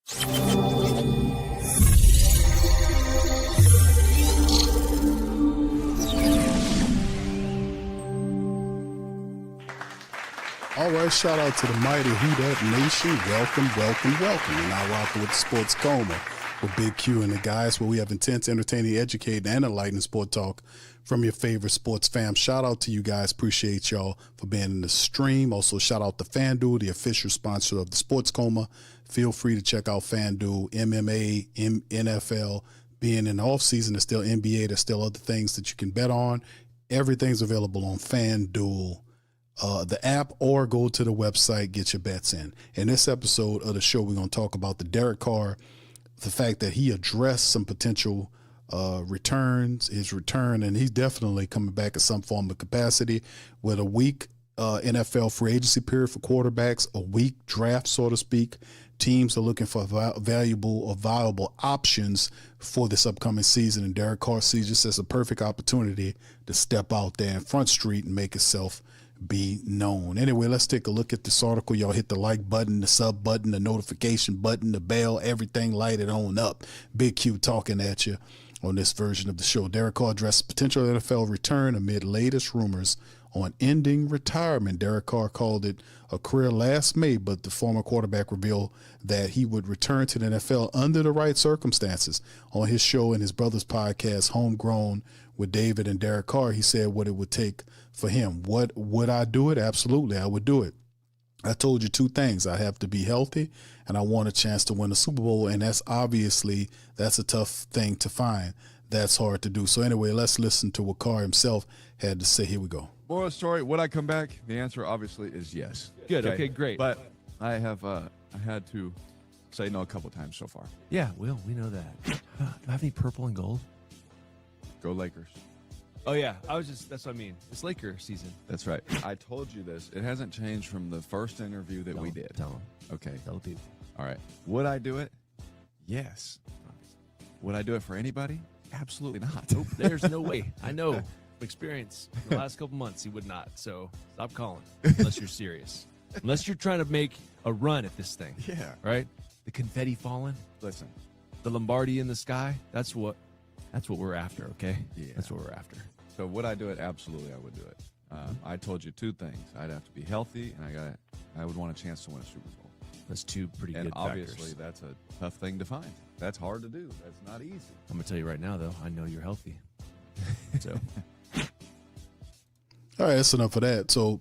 All right, shout out to the mighty Who Dat Nation. Welcome, welcome, welcome. And now rocking with the Sports Coma with Big Q and the guys, where we have intense, entertaining, educating, and enlightening sport talk from your favorite sports fam. Shout out to you guys. Appreciate y'all for being in the stream. Also, shout out to FanDuel, the official sponsor of the Sports Coma. Feel free to check out FanDuel, MMA, NFL. Being in the offseason, there's still NBA. There's still other things that you can bet on. Everything's available on FanDuel. The app, or go to the website, get your bets in. In this episode of the show, we're going to talk about the Derek Carr, the fact that he addressed some potential returns, his return, and he's definitely coming back in some form of capacity with a weak NFL free agency period for quarterbacks, a weak draft, so to speak. Teams are looking for valuable or viable options for this upcoming season, and Derek Carr sees this as a perfect opportunity to step out there in Front Street and make himself be known. Anyway, let's take a look at this article. Y'all hit the like button, the sub button, the notification button, the bell, everything lighted on up. Big Q talking at you on this version of the show. Derek Carr addressed potential NFL return amid latest rumors on ending retirement. Derek Carr called it a career last May, but the former quarterback revealed that he would return to the NFL under the right circumstances. On his show and his brother's podcast, Homegrown with David and Derek Carr, he said what it would take for him. What would I do it? Absolutely, I would do it. I told you two things. I have to be healthy, and I want a chance to win the Super Bowl, and that's a tough thing to find. That's hard to do. So anyway, let's listen to what Carr himself had to say. Here we go. Moral story, would I come back? The answer obviously is yes. Good, okay, great. But I have I had to say no a couple times so far. Yeah, Will, we know that. Do I have any purple and gold? Go Lakers. Oh, yeah, that's what I mean. It's Laker season. That's right. I told you this. It hasn't changed from the first interview that we did. Tell them. Okay. Tell the people. All right. Would I do it? Yes. Would I do it for anybody? Absolutely not. Nope, there's no way. I know from experience. In the last couple months, he would not. So stop calling unless you're serious. Unless you're trying to make a run at this thing. Yeah. Right? The confetti falling. Listen. The Lombardi in the sky. That's what we're after, okay? Yeah. That's what we're after. So would I do it? Absolutely, I would do it. I told you two things. I'd have to be healthy, and I would want a chance to win a Super Bowl. That's two pretty good factors. And obviously, that's a tough thing to find. That's hard to do. That's not easy. I'm going to tell you right now, though, I know you're healthy. So. All right, that's enough of that. So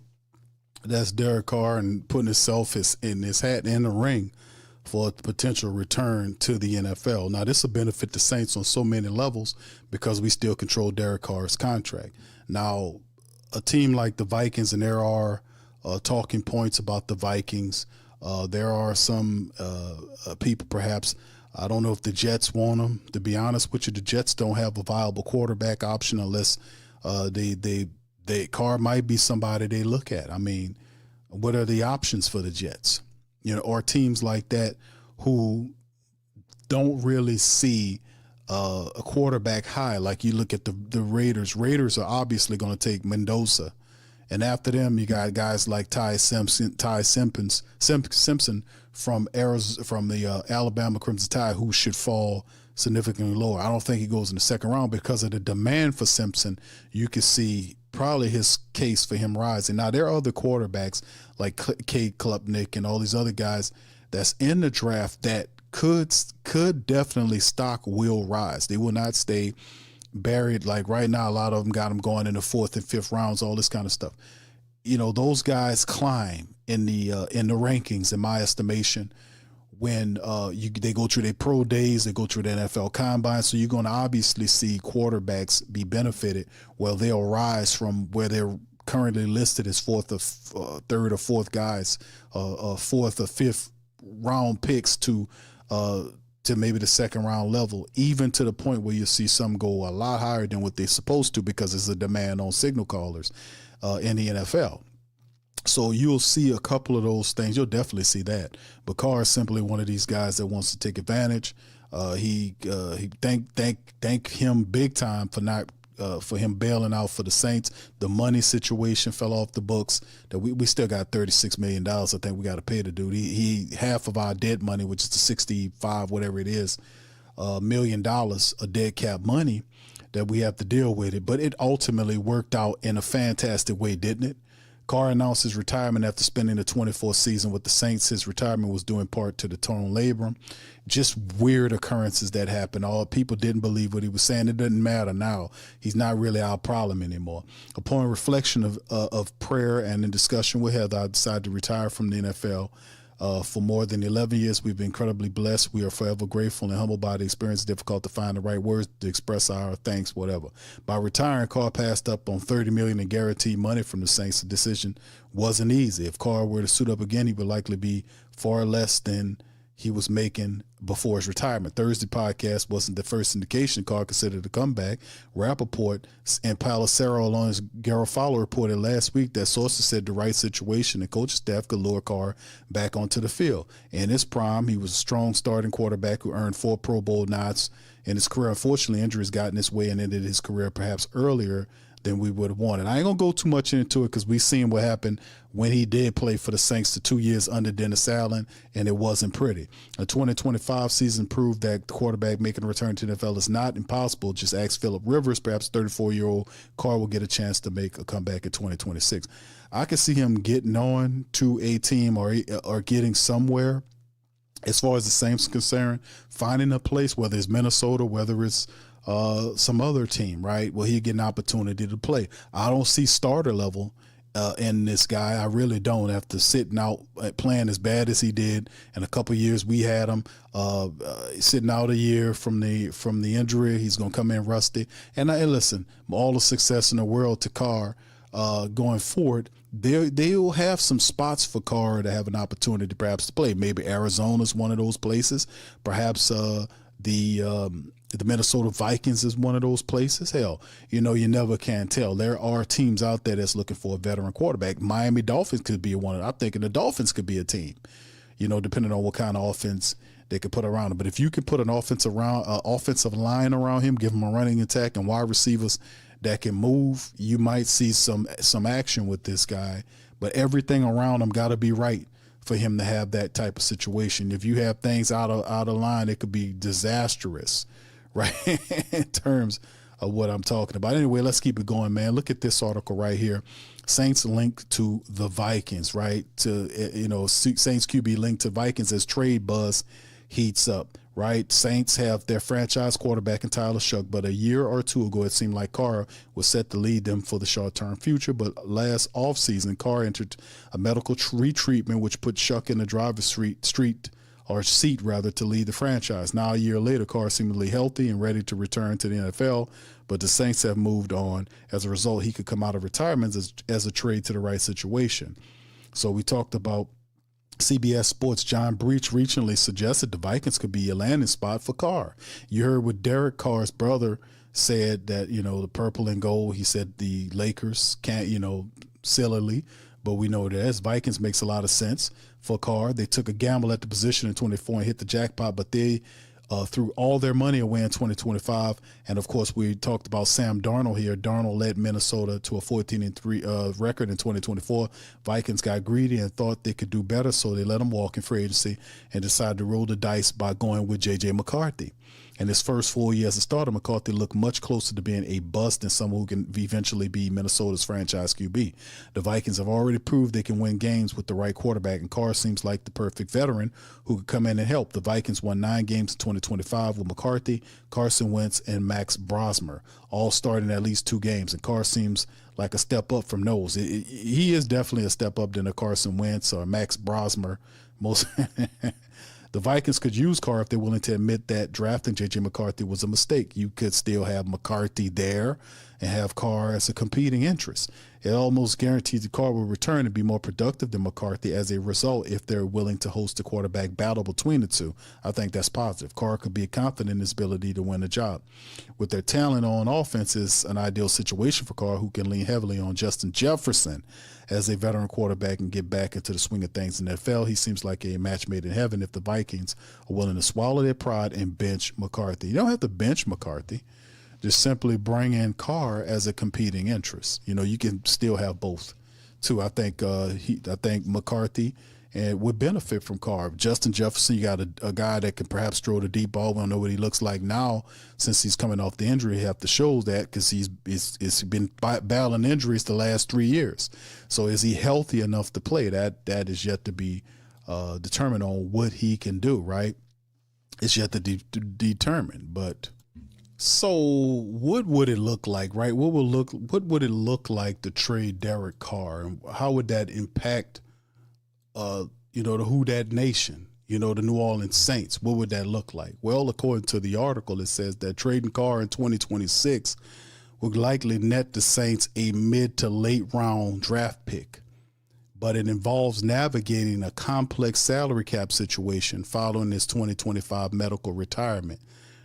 that's Derek Carr and putting himself in his hat in the ring for a potential return to the NFL. Now, this will benefit the Saints on so many levels because we still control Derek Carr's contract. Now, a team like the Vikings, and there are talking points about the Vikings. There are some people, perhaps, I don't know if the Jets want him. To be honest with you, the Jets don't have a viable quarterback option unless Carr might be somebody they look at. I mean, what are the options for the Jets? Or teams like that who don't really see a quarterback high. Like you look at the Raiders. Raiders are obviously going to take Mendoza. And after them, you got guys like Ty Simpson from the Alabama Crimson Tide, who should fall significantly lower. I don't think he goes in the second round because of the demand for Simpson. You could see probably his case for him rising. Now, there are other quarterbacks like Cade Klubnik and all these other guys that's in the draft that could definitely stock will rise. They will not stay buried. Like right now, a lot of them got them going in the fourth and fifth rounds, all this kind of stuff. Those guys climb in the rankings, in my estimation, when they go through their pro days, they go through the NFL combine. So you're going to obviously see quarterbacks be benefited. Well, they'll rise from where they're currently listed as third or fourth guys, fourth or fifth round picks to maybe the second round level, even to the point where you see some go a lot higher than what they're supposed to because there's a demand on signal callers in the NFL. So you'll see a couple of those things. You'll definitely see that. But Carr is simply one of these guys that wants to take advantage. He thank him big time for not for him bailing out for the Saints. The money situation fell off the books. That we still got $36 million. I think we got to pay the dude. He half of our dead money, which is the 65 whatever it is, $1 million of dead cap money that we have to deal with it. But it ultimately worked out in a fantastic way, didn't it? Carr announced his retirement after spending the 24th season with the Saints. His retirement was due in part to the torn labrum. Just weird occurrences that happened. All people didn't believe what he was saying. It doesn't matter now. He's not really our problem anymore. Upon reflection of prayer and in discussion with Heather, I decided to retire from the NFL. For more than 11 years, we've been incredibly blessed. We are forever grateful and humbled by the experience. Difficult to find the right words to express our thanks, whatever. By retiring, Carr passed up on $30 million in guaranteed money from the Saints. The decision wasn't easy. If Carr were to suit up again, he would likely be far less than he was making before his retirement. Thursday podcast wasn't the first indication Carr considered a comeback. Rappaport and Palacero, along with Garofalo, reported last week that sources said the right situation and coaching staff could lure Carr back onto the field. In his prime, he was a strong starting quarterback who earned 4 Pro Bowl nods in his career. Unfortunately, injuries got in his way and ended his career perhaps earlier than we would have wanted. I ain't going to go too much into it because we seen what happened when he did play for the Saints the 2 years under Dennis Allen, and it wasn't pretty. The 2025 season proved that the quarterback making a return to the NFL is not impossible. Just ask Phillip Rivers. Perhaps 34-year-old Carr will get a chance to make a comeback in 2026. I could see him getting on to a team or getting somewhere. As far as the Saints are concerned, finding a place, whether it's Minnesota, whether it's some other team, right? Well, he'll get an opportunity to play. I don't see starter level in this guy. I really don't. After sitting out playing as bad as he did in a couple of years, we had him sitting out a year from the injury. He's going to come in rusty. And listen, all the success in the world to Carr going forward. They'll have some spots for Carr to have an opportunity perhaps to play. Maybe Arizona's one of those places. Perhaps the Minnesota Vikings is one of those places. Hell, you never can tell. There are teams out there that's looking for a veteran quarterback. Miami Dolphins could be one. I'm thinking the Dolphins could be a team, depending on what kind of offense they could put around him. But if you can put an offensive line around him, give him a running attack and wide receivers that can move, you might see some action with this guy. But everything around him got to be right for him to have that type of situation. If you have things out of line, it could be disastrous, right? In terms of what I'm talking about. Anyway, let's keep it going, man. Look at this article right here. Saints linked to the Vikings, right? Saints QB linked to Vikings as trade buzz heats up, right? Saints have their franchise quarterback in Tyler Shough, but a year or two ago, it seemed like Carr was set to lead them for the short-term future. But last offseason, Carr entered a medical retreatment, which put Shough in the driver's seat to lead the franchise. Now, a year later, Carr seemingly healthy and ready to return to the NFL, but the Saints have moved on. As a result, he could come out of retirement as a trade to the right situation. So we talked about CBS Sports' John Breach recently suggested the Vikings could be a landing spot for Carr. You heard what Derek Carr's brother said, that, the purple and gold, he said the Lakers can't, sillily, but we know that as Vikings makes a lot of sense for Carr. They took a gamble at the position in 24 and hit the jackpot, but they threw all their money away in 2025. And of course, we talked about Sam Darnold here. Darnold led Minnesota to a 14-3 record in 2024. Vikings got greedy and thought they could do better, so they let him walk in free agency and decided to roll the dice by going with J.J. McCarthy. In his first 4 years as a starter, McCarthy looked much closer to being a bust than someone who can eventually be Minnesota's franchise QB. The Vikings have already proved they can win games with the right quarterback, and Carr seems like the perfect veteran who could come in and help. The Vikings won 9 games in 2025 with McCarthy, Carson Wentz, and Max Brosmer, all starting at least 2 games, and Carr seems like a step up from those. He is definitely a step up than a Carson Wentz or Max Brosmer. The Vikings could use Carr if they're willing to admit that drafting J.J. McCarthy was a mistake. You could still have McCarthy there and have Carr as a competing interest. It almost guarantees that Carr will return and be more productive than McCarthy as a result if they're willing to host a quarterback battle between the two. I think that's positive. Carr could be confident in his ability to win the job. With their talent on offense, is an ideal situation for Carr, who can lean heavily on Justin Jefferson as a veteran quarterback and get back into the swing of things in the NFL. He seems like a match made in heaven if the Vikings are willing to swallow their pride and bench McCarthy. You don't have to bench McCarthy. just simply bring in Carr as a competing interest. You know, you can still have both, too. I think McCarthy and would benefit from Carr. Justin Jefferson, you got a guy that can perhaps throw the deep ball. We don't know what he looks like now since he's coming off the injury. He have to show that because he's been battling injuries the last 3 years. So is he healthy enough to play? That is yet to be determined on what he can do, right? It's yet to determine. But so what would it look like, right? What would it look like to trade Derek Carr, and how would that impact the Who Dat Nation, the New Orleans Saints? What would that look like? Well, according to the article, it says that trading Carr in 2026 would likely net the Saints a mid to late round draft pick, but it involves navigating a complex salary cap situation following his 2025 medical retirement.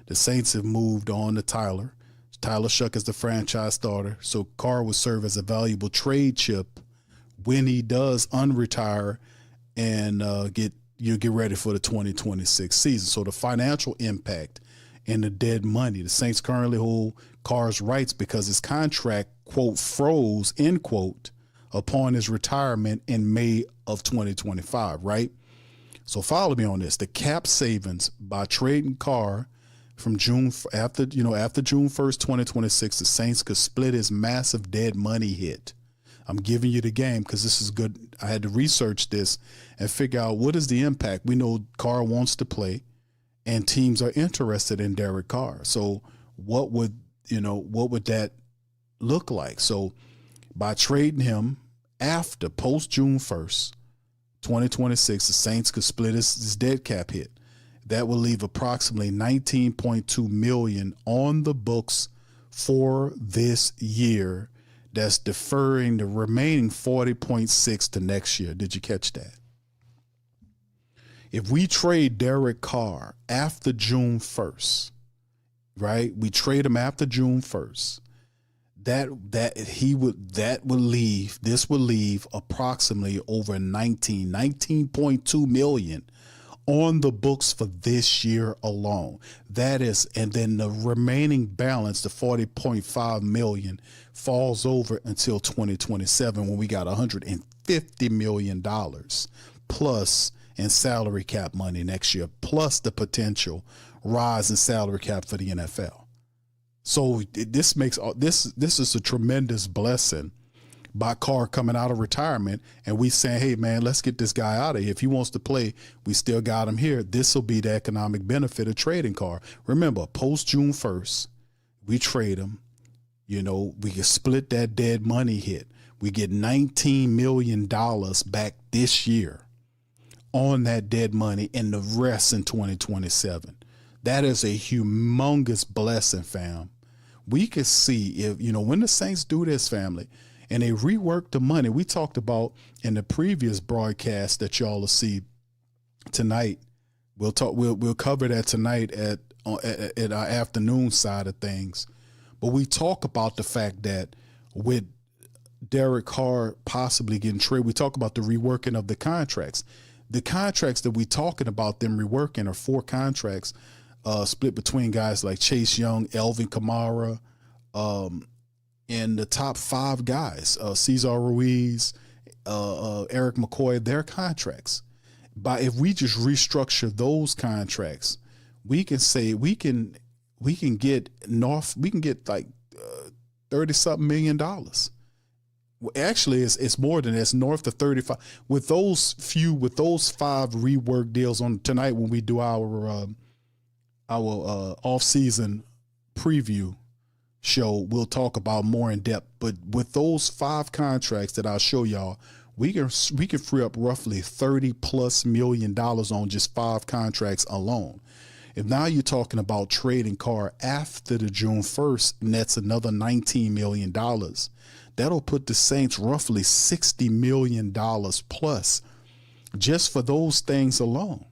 The Saints have moved on to Tyler Shough is the franchise starter, so Carr will serve as a valuable trade chip when he does unretire and get ready for the 2026 season. So the financial impact and the dead money. The Saints currently hold Carr's rights because his contract, quote, froze, end quote, upon his retirement in May of 2025, right? So follow me on this. The cap savings by trading Carr from after June 1st, 2026, the Saints could split his massive dead money hit. I'm giving you the game because this is good. I had to research this and figure out what is the impact. We know Carr wants to play and teams are interested in Derek Carr. So what would that look like? So by trading him after post June 1st, 2026, the Saints could split his dead cap hit. That will leave approximately $19.2 million on the books for this year. That's deferring the remaining 40.6 to next year. Did you catch that? If we trade Derek Carr after June 1st, right? We trade him after June 1st. This would leave approximately over 19.2 million on the books for this year alone. That is, and then the remaining balance, the 40.5 million, falls over until 2027 when we got $150 million plus in salary cap money next year, plus the potential rise in salary cap for the NFL. So this is a tremendous blessing by Carr coming out of retirement, and we saying, hey, man, let's get this guy out of here. If he wants to play, we still got him here. This will be the economic benefit of trading Carr. Remember, post June 1st, we trade him. We can split that dead money hit. We get $19 million back this year on that dead money and the rest in 2027. That is a humongous blessing, fam. We could see if, when the Saints do this, family, and they rework the money. We talked about in the previous broadcast that y'all will see tonight. We'll cover that tonight at our afternoon side of things. But we talk about the fact that with Derek Carr possibly getting traded, we talk about the reworking of the contracts. The contracts that we're talking about them reworking are 4 contracts split between guys like Chase Young, Elvin Kamara, and the top 5 guys, Cesar Ruiz, Eric McCoy, their contracts. If we just restructure those contracts, we can say we can get like $30-something million. Well, actually, it's more than that. It's north of 35. With those 5 rework deals on tonight when we do our off-season preview show, we'll talk about more in depth. But with those 5 contracts that I'll show y'all, we can free up roughly $30+ million on just 5 contracts alone. If now you're talking about trading Carr after the June 1st, and that's another $19 million, that'll put the Saints roughly $60 million plus just for those things alone.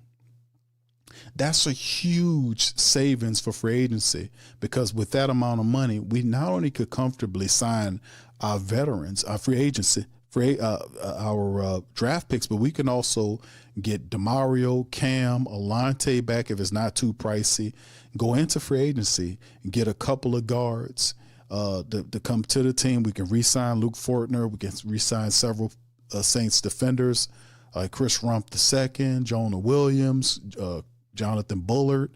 That's a huge savings for free agency, because with that amount of money, we not only could comfortably sign our veterans, our free agency, our draft picks, but we can also get DeMario, Cam, Alante back if it's not too pricey. Go into free agency and get a couple of guards to come to the team. We can re-sign Luke Fortner. We can re-sign several Saints defenders, Chris Rump II, Jonah Williams, Jonathan Bullard.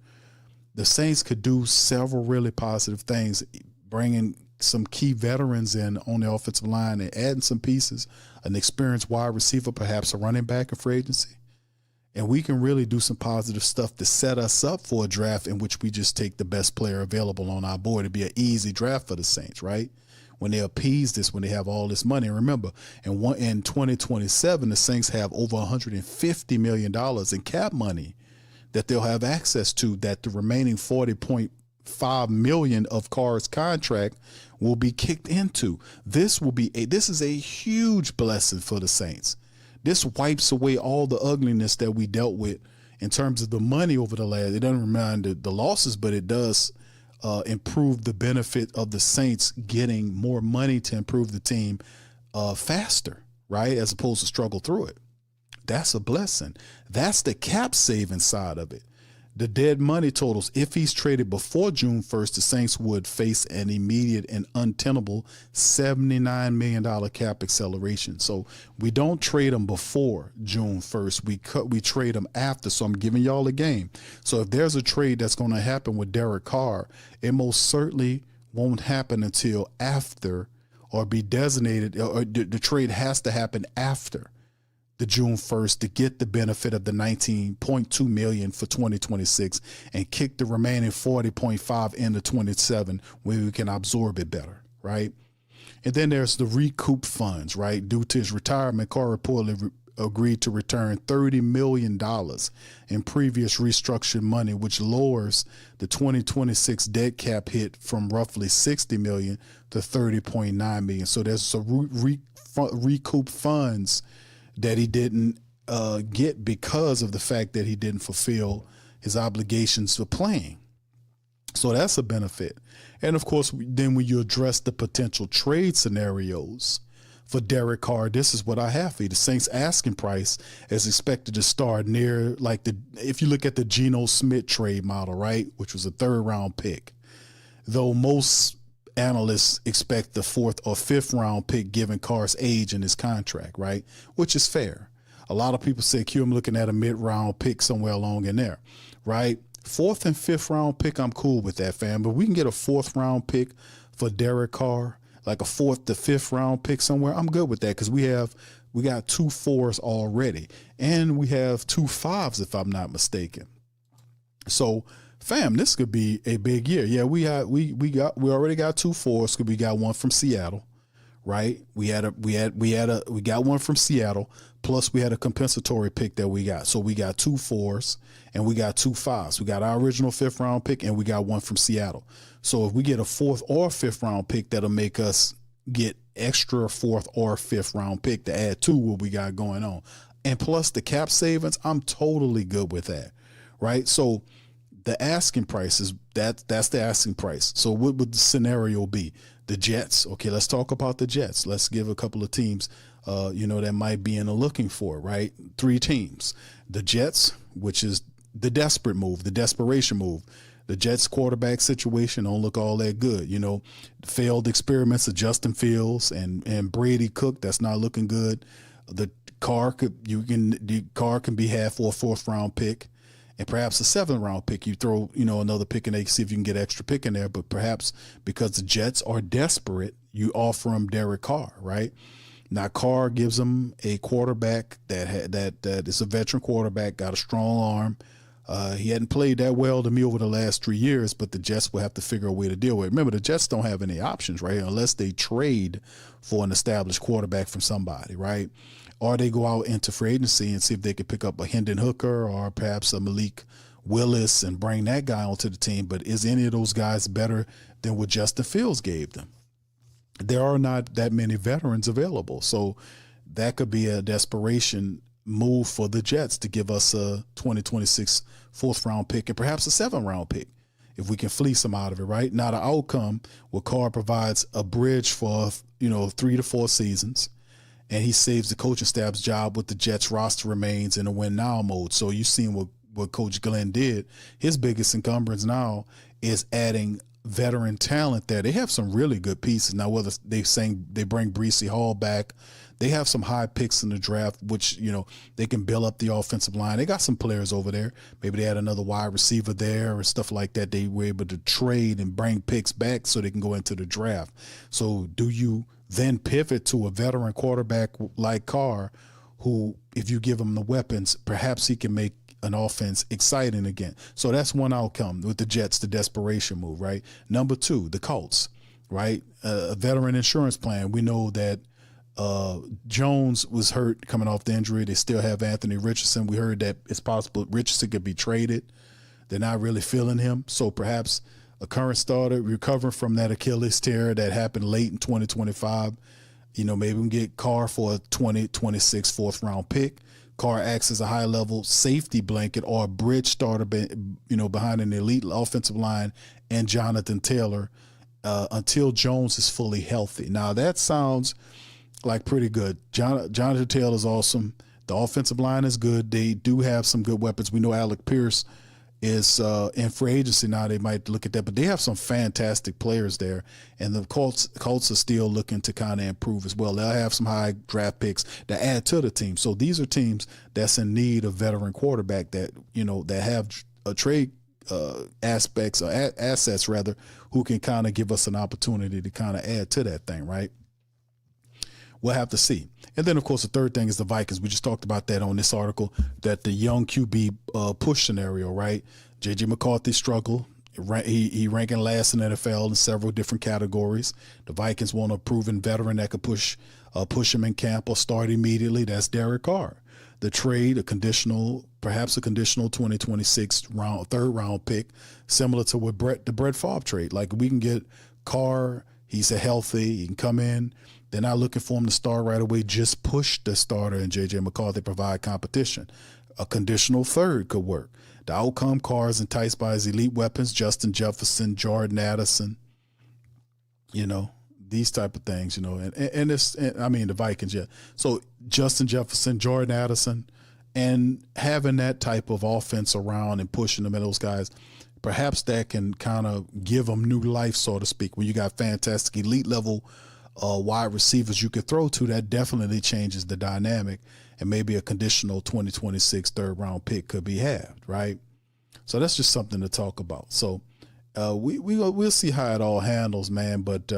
The Saints could do several really positive things, bringing some key veterans in on the offensive line and adding some pieces, an experienced wide receiver, perhaps a running back in free agency. And we can really do some positive stuff to set us up for a draft in which we just take the best player available on our board. It'd be an easy draft for the Saints, right? When they appease this, when they have all this money. And remember, in 2027, the Saints have over $150 million in cap money that they'll have access to, that the remaining $40.5 million of Carr's contract will be kicked into. This is a huge blessing for the Saints. This wipes away all the ugliness that we dealt with in terms of the money over the last. It doesn't remind the losses, but it does improve the benefit of the Saints getting more money to improve the team faster, right, as opposed to struggle through it. That's a blessing. That's the cap saving side of it. The dead money totals, if he's traded before June 1st, the Saints would face an immediate and untenable $79 million cap acceleration. So we don't trade them before June 1st. We trade them after. So I'm giving y'all a game. So if there's a trade that's going to happen with Derek Carr, it most certainly won't happen until after, or be designated, or the trade has to happen after the June 1st to get the benefit of the $19.2 million for 2026 and kick the remaining $40.5 into 27 where we can absorb it better, right? And then there's the recoup funds, right? Due to his retirement, Carr reportedly agreed to return $30 million in previous restructured money, which lowers the 2026 dead cap hit from roughly $60 million to $30.9 million. So there's some recoup funds that he didn't get because of the fact that he didn't fulfill his obligations for playing. So that's a benefit. And of course, then when you address the potential trade scenarios for Derek Carr, this is what I have for you. The Saints asking price is expected to start near, if you look at the Geno Smith trade model, right, which was a 3rd round pick, though most analysts expect the 4th or 5th round pick given Carr's age and his contract, right? Which is fair. A lot of people say, Q, I'm looking at a mid-round pick somewhere along in there, right? 4th and 5th round pick, I'm cool with that, fam. But we can get a 4th round pick for Derek Carr, like a 4th to 5th round pick somewhere. I'm good with that because we got 2 4s already. And we have 2 5s, if I'm not mistaken. So, fam, this could be a big year. Yeah, we already got 2 4s because we got one from Seattle, right? We got one from Seattle, plus we had a compensatory pick that we got. So we got 2 4s and we got 2 5s. We got our original 5th round pick and we got one from Seattle. So if we get a 4th or 5th round pick, that'll make us get extra 4th or 5th round pick to add to what we got going on. And plus the cap savings, I'm totally good with that, right? So the asking price is that's the asking price. So what would the scenario be? The Jets. Okay, let's talk about the Jets. Let's give a couple of teams, that might be in the looking for, right? 3 teams. The Jets, which is the desperate move, the desperation move. The Jets quarterback situation don't look all that good. Failed experiments of Justin Fields and Brady Cook, that's not looking good. The Carr can be had for a 4th round pick. And perhaps a 7th round pick, you throw, another pick in there, see if you can get extra pick in there. But perhaps because the Jets are desperate, you offer them Derek Carr, right? Now Carr gives them a quarterback that is a veteran quarterback, got a strong arm. He hadn't played that well to me over the last 3 years, but the Jets will have to figure a way to deal with it. Remember, the Jets don't have any options, right? Unless they trade for an established quarterback from somebody, right? Or they go out into free agency and see if they could pick up a Hendon Hooker or perhaps a Malik Willis and bring that guy onto the team. But is any of those guys better than what Justin Fields gave them? There are not that many veterans available. So that could be a desperation move for the Jets to give us a 2026 4th round pick and perhaps a 7th round pick if we can fleece them out of it, right? Now the outcome where Carr provides a bridge for, 3 to 4 seasons. and he saves the coaching staff's job with the Jets roster remains in a win now mode. So you've seen what Coach Glenn did. His biggest encumbrance now is adding veteran talent there. They have some really good pieces. Now, whether they bring Breece Hall back, they have some high picks in the draft, which, they can build up the offensive line. They got some players over there. Maybe they had another wide receiver there or stuff like that. They were able to trade and bring picks back so they can go into the draft. So do you then pivot to a veteran quarterback like Carr, who, if you give him the weapons, perhaps he can make an offense exciting again? So that's one outcome with the Jets, the desperation move, right? Number two, the Colts, right? A veteran insurance plan. We know that Jones was hurt coming off the injury. They still have Anthony Richardson. We heard that it's possible Richardson could be traded. They're not really feeling him. So perhaps a current starter recovering from that Achilles tear that happened late in 2025. Maybe we can get Carr for a 2026 fourth-round pick. Carr acts as a high-level safety blanket or a bridge starter, behind an elite offensive line and Jonathan Taylor until Jones is fully healthy. Now, that sounds like pretty good. Jonathan Taylor is awesome. The offensive line is good. They do have some good weapons. We know Alec Pierce is in free agency now. They might look at that, but they have some fantastic players there. And the Colts are still looking to kind of improve as well. They'll have some high draft picks to add to the team. So these are teams that's in need of veteran quarterback that have a trade aspects or assets rather, who can kind of give us an opportunity to kind of add to that thing, right? We'll have to see. And then, of course, the third thing is the Vikings. We just talked about that on this article, that the young QB push scenario, right? J.J. McCarthy struggled. He ranking last in the NFL in several different categories. The Vikings want a proven veteran that could push him in camp or start immediately. That's Derek Carr. The trade, perhaps a conditional 2026 third round pick, similar to what the Brett Favre trade. Like, we can get Carr. He's healthy. He can come in. They're not looking for him to start right away. Just push the starter and J.J. McCarthy, provide competition. A conditional third could work. The outcome, Carr is enticed by his elite weapons, Justin Jefferson, Jordan Addison, these type of things, and the Vikings, yeah. So Justin Jefferson, Jordan Addison, and having that type of offense around and pushing them and those guys, perhaps that can kind of give them new life, so to speak. When you got fantastic elite level wide receivers you could throw to, that definitely changes the dynamic, and maybe a conditional 2026 third round pick could be halved, right? So that's just something to talk about. So we'll see how it all handles, man. But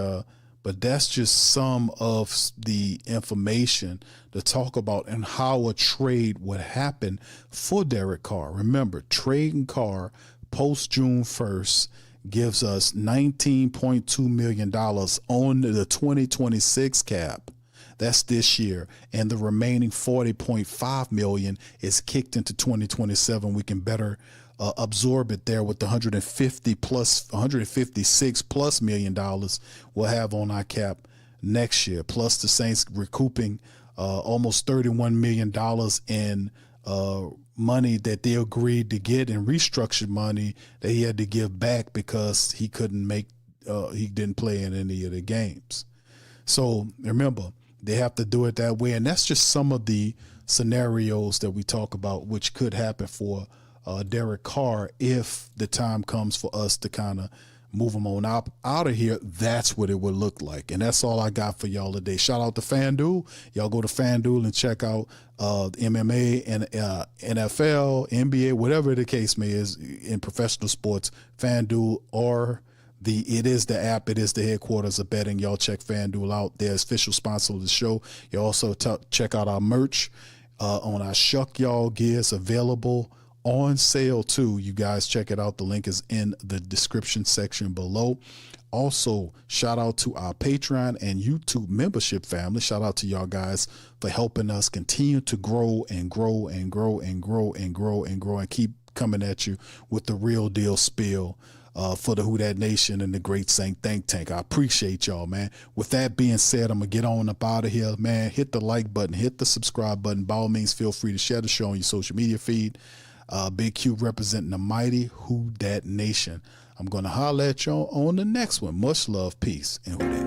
that's just some of the information to talk about and how a trade would happen for Derek Carr. Remember, trading Carr post June 1st gives us $19.2 million on the 2026 cap. That's this year. And the remaining $40.5 million is kicked into 2027. We can better absorb it there with the $156+ million we'll have on our cap next year. Plus the Saints recouping almost $31 million in money that they agreed to get, and restructured money that he had to give back because he didn't play in any of the games. So remember, they have to do it that way. And that's just some of the scenarios that we talk about, which could happen for Derek Carr if the time comes for us to kind of move him on out of here. That's what it would look like. And that's all I got for y'all today. Shout out to FanDuel. Y'all go to FanDuel and check out MMA and NFL, NBA, whatever the case may is in professional sports. FanDuel it is the app. It is the headquarters of betting. Y'all check FanDuel out. They're official sponsor of the show. You also check out our merch on our Shuck Y'all gears, available on sale too. You guys check it out. The link is in the description section below. Also, shout out to our Patreon and YouTube membership family. Shout out to y'all guys for helping us continue to grow and grow and grow and grow and grow and grow and keep coming at you with the real deal spill for the Who Dat Nation and the Great Saint Think Tank. I appreciate y'all, man. With that being said, I'm going to get on up out of here, man. Hit the like button, hit the subscribe button. By all means, feel free to share the show on your social media feed. Big Q representing the mighty Who Dat Nation. I'm going to holler at y'all on the next one. Much love, peace, and Who Dat.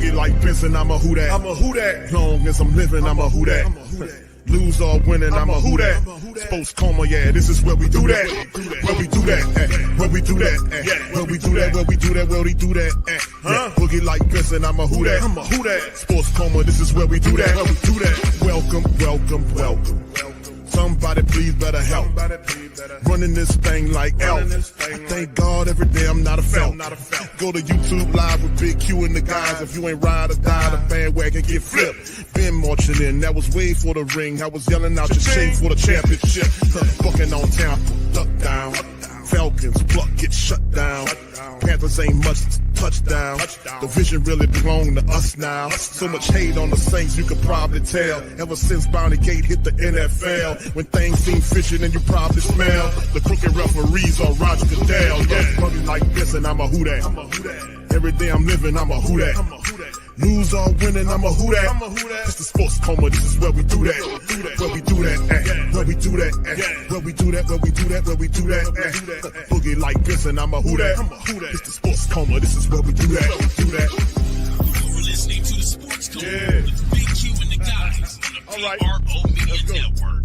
boogie like Benson, I'm a who that. I'm a who that. Long as I'm living, I'm a who that. Lose or winning, I'm a who that. Sports Coma, yeah, this is where we do that. Where we do that, where we do that, where we do that, where we do that, where we do that. Boogie like Benson, I'm a who that. I'm a who that. Sports Coma, this is where we do that. Where we do that. Welcome, welcome, welcome. Somebody please better help. Running this thing like elf. I thank God every day I'm not a felt. Go to YouTube Live with Big Q and the guys. If you ain't ride or die, the bandwagon get flipped. Been marching in, that was way for the ring. I was yelling out your shame for the championship. Bucking on town, duck down. Falcons, pluck, get shut down. Panthers ain't much touchdown. The vision really belong to us now. So much hate on the Saints, you could probably tell. Ever since Bounty Gate hit the NFL, when things seem fishy, then you probably smell the crooked referees on Roger Goodell. Yeah, running like this, and I'm a who that. Every day I'm living, I'm a who that. Lose or winning, I'm a who that. It's the Sports Coma, this is where we do that. Where we do that, where we do that, where we do that, where we do that, where we do that. Boogie like this, and I'm a who that. It's the Sports Coma, this is where we do that. You're listening to the Sports Coma with Big Q and the guys on the PRO Media Network.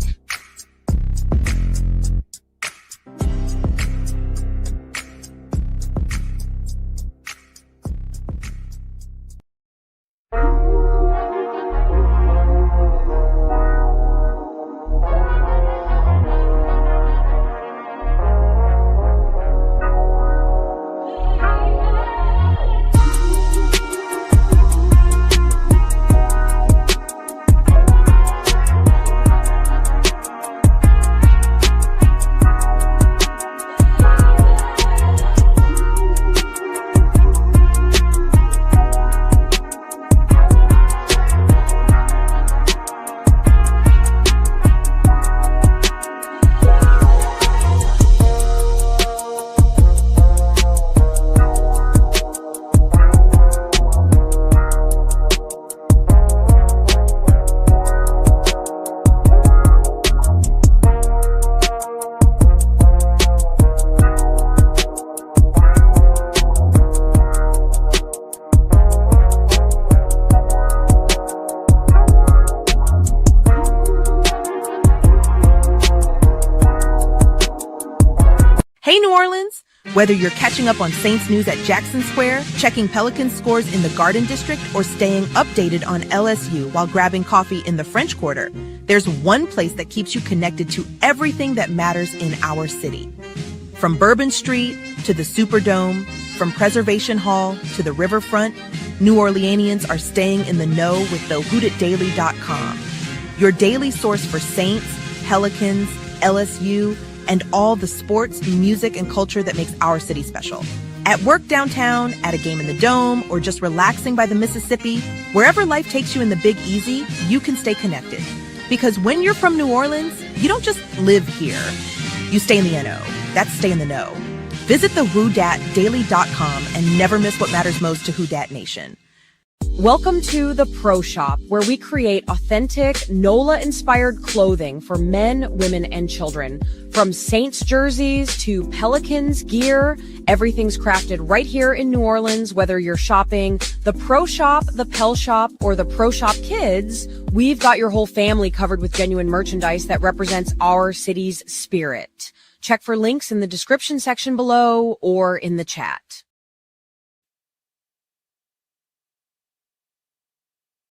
Hey, New Orleans! Whether you're catching up on Saints news at Jackson Square, checking Pelicans scores in the Garden District, or staying updated on LSU while grabbing coffee in the French Quarter, there's one place that keeps you connected to everything that matters in our city. From Bourbon Street to the Superdome, from Preservation Hall to the Riverfront, New Orleanians are staying in the know with the whodatdaily.com. Your daily source for Saints, Pelicans, LSU, and all the sports, music, and culture that makes our city special. At work downtown, at a game in the Dome, or just relaxing by the Mississippi, wherever life takes you in the Big Easy, you can stay connected. Because when you're from New Orleans, you don't just live here. You stay in the NO. That's stay in the know. Visit the WhoDatDaily.com and never miss what matters most to Who Dat Nation. Welcome to the Pro Shop, where we create authentic NOLA-inspired clothing for men, women, and children. From Saints jerseys to Pelicans gear, everything's crafted right here in New Orleans. Whether you're shopping the Pro Shop, the Pel Shop, or the Pro Shop Kids, we've got your whole family covered with genuine merchandise that represents our city's spirit. Check for links in the description section below or in the chat.